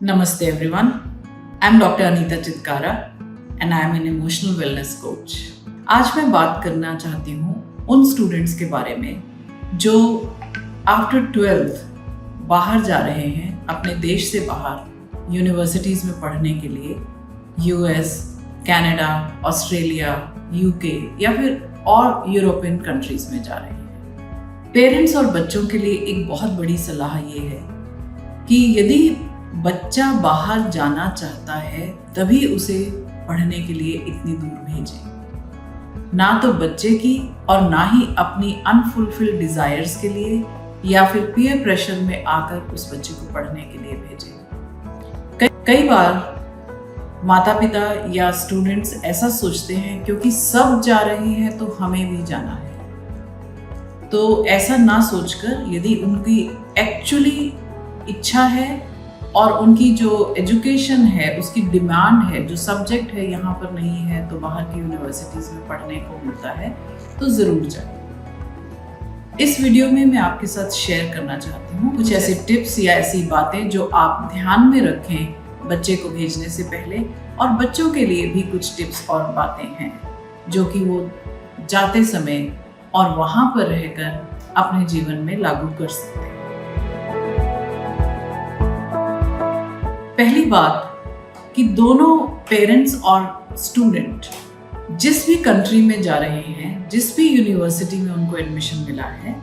Namaste everyone. I'm Dr. Anita Chitkara and I am an emotional wellness coach. आज मैं बात करना चाहती हूँ उन स्टूडेंट्स के बारे में जो आफ्टर 12th बाहर जा रहे हैं, अपने देश से बाहर यूनिवर्सिटीज़ में पढ़ने के लिए यूएस, कनाडा, ऑस्ट्रेलिया, यूके या फिर और यूरोपियन कंट्रीज़ में जा रहे हैं। पेरेंट्स और बच्चों के लिए एक बहुत बड़ी सलाह ये है कि यदि बच्चा बाहर जाना चाहता है तभी उसे पढ़ने के लिए इतनी दूर भेजें। ना तो बच्चे की और ना ही अपनी अनफुलफिल्ड डिजायर्स के लिए या फिर पीयर प्रेशर में आकर उस बच्चे को पढ़ने के लिए भेजें। कई बार माता पिता या स्टूडेंट्स ऐसा सोचते हैं क्योंकि सब जा रहे हैं तो हमें भी जाना है। तो ऐसा ना सोचकर यदि उनकी एक्चुअली इच्छा है और उनकी जो एजुकेशन है, उसकी डिमांड है, जो सब्जेक्ट है यहाँ पर नहीं है तो बाहर की यूनिवर्सिटीज़ में पढ़ने को मिलता है तो ज़रूर जाए। इस वीडियो में मैं आपके साथ शेयर करना चाहती हूँ कुछ ऐसे टिप्स या ऐसी बातें जो आप ध्यान में रखें बच्चे को भेजने से पहले, और बच्चों के लिए भी कुछ टिप्स और बातें हैं जो कि वो जाते समय और वहाँ पर रहकर अपने जीवन में लागू कर सकते हैं। पहली बात कि दोनों पेरेंट्स और स्टूडेंट जिस भी कंट्री में जा रहे हैं, जिस भी यूनिवर्सिटी में उनको एडमिशन मिला है,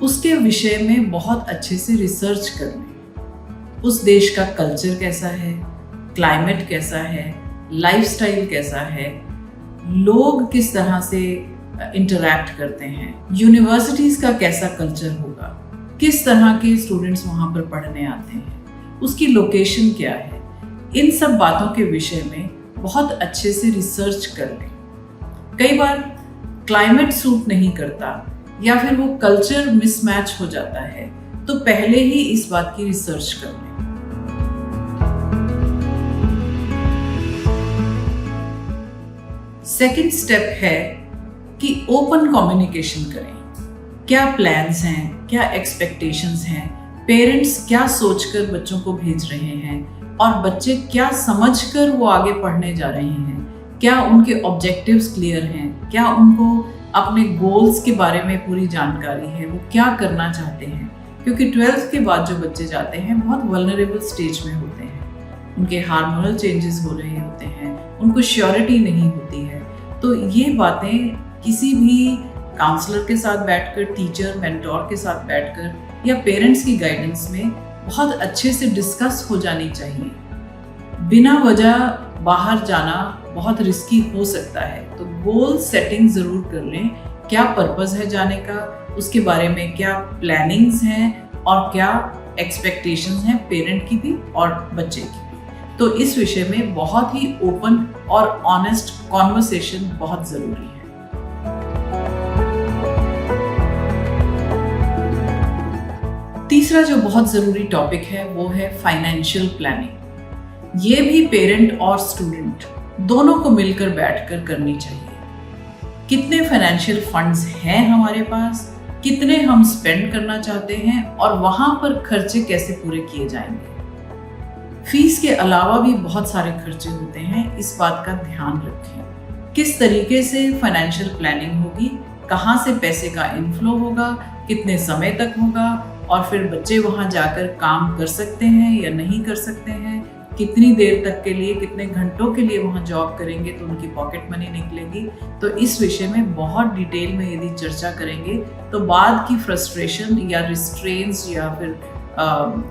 उसके विषय में बहुत अच्छे से रिसर्च कर लें। उस देश का कल्चर कैसा है, क्लाइमेट कैसा है, लाइफस्टाइल कैसा है, लोग किस तरह से इंटरैक्ट करते हैं, यूनिवर्सिटीज़ का कैसा कल्चर होगा, किस तरह के स्टूडेंट्स वहाँ पर पढ़ने आते हैं, उसकी लोकेशन क्या है, इन सब बातों के विषय में बहुत अच्छे से रिसर्च कर लें। कई बार क्लाइमेट सूट नहीं करता या फिर वो कल्चर मिसमैच हो जाता है, तो पहले ही इस बात की रिसर्च कर लें। सेकंड स्टेप है कि ओपन कम्युनिकेशन करें। क्या प्लान्स हैं, क्या एक्सपेक्टेशंस हैं, पेरेंट्स क्या सोचकर बच्चों को भेज रहे हैं और बच्चे क्या समझकर वो आगे पढ़ने जा रहे हैं, क्या उनके ऑब्जेक्टिव्स क्लियर हैं, क्या उनको अपने गोल्स के बारे में पूरी जानकारी है, वो क्या करना चाहते हैं। क्योंकि 12th के बाद जो बच्चे जाते हैं बहुत वल्नरेबल स्टेज में होते हैं, उनके हार्मोनल चेंजेस हो रहे होते हैं, उनको श्योरिटी नहीं होती है। तो ये बातें किसी भी काउंसलर के साथ बैठकर, टीचर मेंटोर के साथ बैठकर या पेरेंट्स की गाइडेंस में बहुत अच्छे से डिस्कस हो जानी चाहिए। बिना वजह बाहर जाना बहुत रिस्की हो सकता है, तो गोल सेटिंग ज़रूर कर लें। क्या पर्पस है जाने का, उसके बारे में क्या प्लानिंग्स हैं और क्या एक्सपेक्टेशंस हैं पेरेंट की भी और बच्चे की भी। तो इस विषय में बहुत ही ओपन और ऑनेस्ट कॉन्वर्सेशन बहुत ज़रूरी है। तीसरा जो बहुत ज़रूरी टॉपिक है वो है फाइनेंशियल प्लानिंग। ये भी पेरेंट और स्टूडेंट दोनों को मिलकर बैठकर करनी चाहिए। कितने फाइनेंशियल फंड्स हैं हमारे पास, कितने हम स्पेंड करना चाहते हैं और वहाँ पर खर्चे कैसे पूरे किए जाएंगे। फीस के अलावा भी बहुत सारे खर्चे होते हैं, इस बात का ध्यान रखें। किस तरीके से फाइनेंशियल प्लानिंग होगी, कहाँ से पैसे का इनफ्लो होगा, कितने समय तक होगा, और फिर बच्चे वहाँ जाकर काम कर सकते हैं या नहीं कर सकते हैं, कितनी देर तक के लिए, कितने घंटों के लिए वहाँ जॉब करेंगे तो उनकी पॉकेट मनी निकलेगी। तो इस विषय में बहुत डिटेल में यदि चर्चा करेंगे तो बाद की फ्रस्ट्रेशन या रिस्ट्रेंट्स या फिर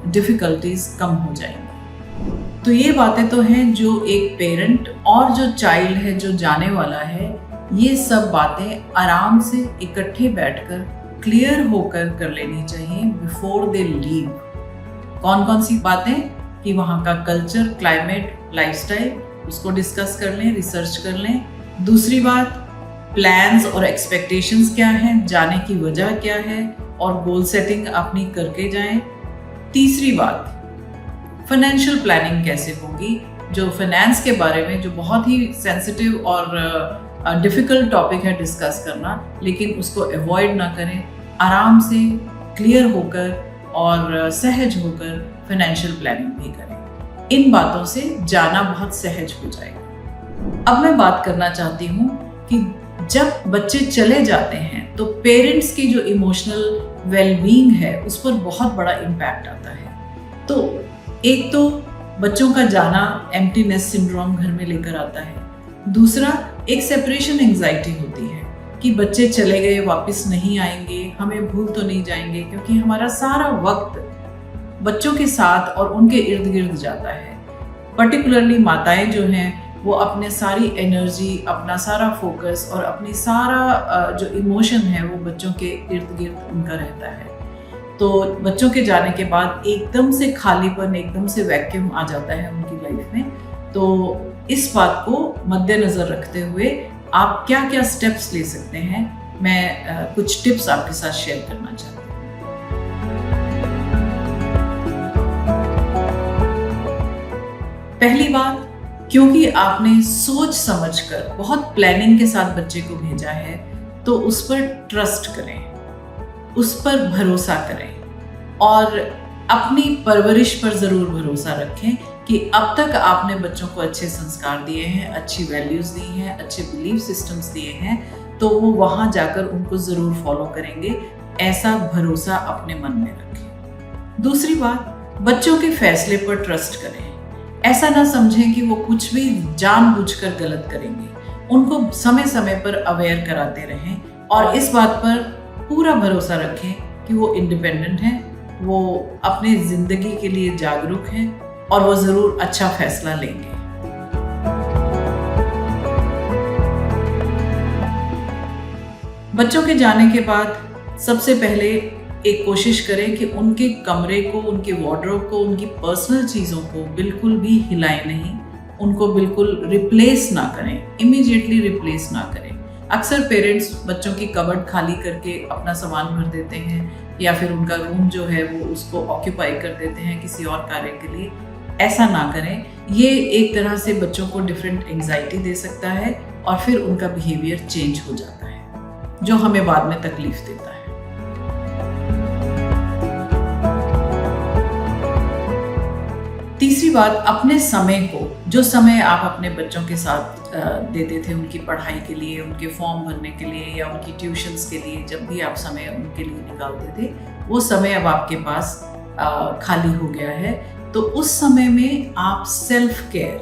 डिफ़िकल्टीज कम हो जाएंगी। तो ये बातें तो हैं जो एक पेरेंट और जो चाइल्ड है जो जाने वाला है, ये सब बातें आराम से इकट्ठे बैठकर क्लियर होकर कर लेनी चाहिए बिफोर दे लीव। कौन कौन सी बातें कि वहाँ का कल्चर, क्लाइमेट, लाइफस्टाइल, उसको डिस्कस कर लें, रिसर्च कर लें। दूसरी बात, प्लान्स और एक्सपेक्टेशंस क्या हैं, जाने की वजह क्या है और गोल सेटिंग अपनी करके जाएं। तीसरी बात, फाइनेंशियल प्लानिंग कैसे होगी, जो फाइनेंस के बारे में जो बहुत ही सेंसिटिव और डिफ़िकल्ट टॉपिक है डिस्कस करना, लेकिन उसको अवॉइड ना करें। आराम से क्लियर होकर और सहज होकर फाइनेंशियल प्लानिंग भी करें। इन बातों से जाना बहुत सहज हो जाएगा। अब मैं बात करना चाहती हूँ कि जब बच्चे चले जाते हैं तो पेरेंट्स की जो इमोशनल वेलबींग है उस पर बहुत बड़ा इम्पैक्ट आता है। तो एक तो बच्चों का जाना एम्प्टीनेस सिंड्रोम घर में लेकर आता है। दूसरा, एक सेपरेशन एंजाइटी होती है कि बच्चे चले गए, वापस नहीं आएंगे, हमें भूल तो नहीं जाएंगे, क्योंकि हमारा सारा वक्त बच्चों के साथ और उनके इर्द गिर्द जाता है। पर्टिकुलरली माताएं जो हैं वो अपने सारी एनर्जी, अपना सारा फोकस और अपनी सारा जो इमोशन है वो बच्चों के इर्द गिर्द उनका रहता है। तो बच्चों के जाने के बाद एकदम से खालीपन, एकदम से वैक्यूम आ जाता है उनकी लाइफ में। तो इस बात को मद्देनज़र रखते हुए आप क्या क्या स्टेप्स ले सकते हैं, मैं कुछ टिप्स आपके साथ शेयर करना चाहती हूँ। पहली बात, क्योंकि आपने सोच समझकर बहुत प्लानिंग के साथ बच्चे को भेजा है, तो उस पर ट्रस्ट करें, उस पर भरोसा करें और अपनी परवरिश पर ज़रूर भरोसा रखें कि अब तक आपने बच्चों को अच्छे संस्कार दिए हैं, अच्छी वैल्यूज़ दी हैं, अच्छे बिलीफ सिस्टम्स दिए हैं, तो वो वहाँ जाकर उनको ज़रूर फॉलो करेंगे। ऐसा भरोसा अपने मन में रखें। दूसरी बात, बच्चों के फैसले पर ट्रस्ट करें। ऐसा ना समझें कि वो कुछ भी जानबूझकर गलत करेंगे। उनको समय समय पर अवेयर कराते रहें और इस बात पर पूरा भरोसा रखें कि वो इंडिपेंडेंट हैं, वो अपनी ज़िंदगी के लिए जागरूक हैं और वो ज़रूर अच्छा फैसला लेंगे। बच्चों के जाने के बाद सबसे पहले एक कोशिश करें कि उनके कमरे को, उनके वार्डरोब को, उनकी पर्सनल चीज़ों को बिल्कुल भी हिलाएं नहीं, उनको बिल्कुल रिप्लेस ना करें, इमीडिएटली रिप्लेस ना करें। अक्सर पेरेंट्स बच्चों की कबर्ड खाली करके अपना सामान भर देते हैं या फिर उनका रूम जो है वो उसको ऑक्यूपाई कर देते हैं किसी और कार्य के लिए। ऐसा ना करें, ये एक तरह से बच्चों को डिफरेंट एंजाइटी दे सकता है और फिर उनका बिहेवियर चेंज हो जाता है, जो हमें बाद में तकलीफ देता है। तीसरी बात, अपने समय को, जो समय आप अपने बच्चों के साथ देते थे उनकी पढ़ाई के लिए, उनके फॉर्म भरने के लिए या उनकी ट्यूशन्स के लिए, जब भी आप समय उनके लिए निकालते थे, वो समय अब आपके पास खाली हो गया है। तो उस समय में आप सेल्फ केयर,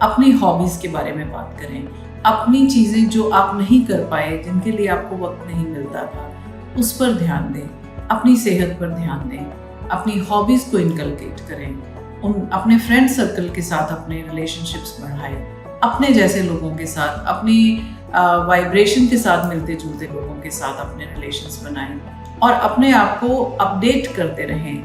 अपनी हॉबीज़ के बारे में बात करें, अपनी चीज़ें जो आप नहीं कर पाए, जिनके लिए आपको वक्त नहीं मिलता था, उस पर ध्यान दें, अपनी सेहत पर ध्यान दें, अपनी हॉबीज़ को इनकलकेट करें, अपने फ्रेंड सर्कल के साथ अपने रिलेशनशिप्स बढ़ाएं, अपने जैसे लोगों के साथ, अपनी वाइब्रेशन के साथ मिलते जुलते लोगों के साथ अपने रिलेशंस बनाएं और अपने आप को अपडेट करते रहें,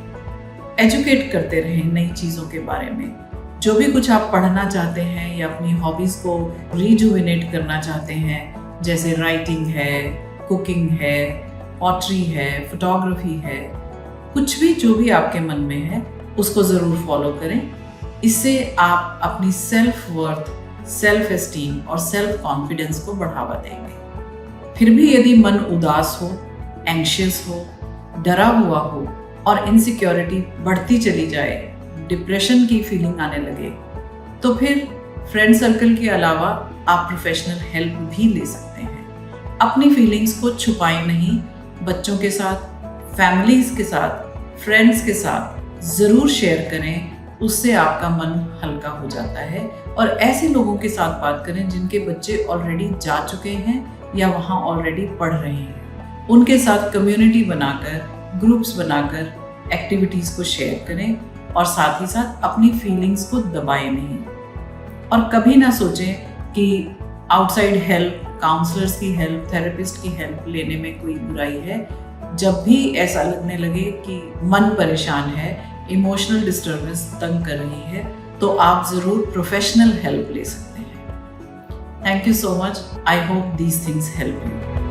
एजुकेट करते रहें नई चीज़ों के बारे में। जो भी कुछ आप पढ़ना चाहते हैं या अपनी हॉबीज़ को रिजुविनेट करना चाहते हैं, जैसे राइटिंग है, कुकिंग है, पॉटरी है, फोटोग्राफी है, कुछ भी जो भी आपके मन में है उसको ज़रूर फॉलो करें। इससे आप अपनी सेल्फ वर्थ, सेल्फ एस्टीम और सेल्फ कॉन्फिडेंस को बढ़ावा देंगे। फिर भी यदि मन उदास हो, एंशियस हो, डरा हुआ हो और इनसिक्योरिटी बढ़ती चली जाए, डिप्रेशन की फीलिंग आने लगे, तो फिर फ्रेंड सर्कल के अलावा आप प्रोफेशनल हेल्प भी ले सकते हैं। अपनी फीलिंग्स को छुपाएं नहीं, बच्चों के साथ, फैमिलीज़ के साथ, फ्रेंड्स के साथ ज़रूर शेयर करें, उससे आपका मन हल्का हो जाता है। और ऐसे लोगों के साथ बात करें जिनके बच्चे ऑलरेडी जा चुके हैं या वहाँ ऑलरेडी पढ़ रहे हैं। उनके साथ कम्युनिटी बनाकर, ग्रुप्स बनाकर एक्टिविटीज़ को शेयर करें और साथ ही साथ अपनी फीलिंग्स को दबाएं नहीं। और कभी ना सोचें कि आउटसाइड हेल्प, काउंसलर्स की हेल्प, थेरेपिस्ट की हेल्प लेने में कोई बुराई है। जब भी ऐसा लगने लगे कि मन परेशान है, इमोशनल डिस्टर्बेंस तंग कर रही है, तो आप ज़रूर प्रोफेशनल हेल्प ले सकते हैं। Thank you so much. I hope these things help you.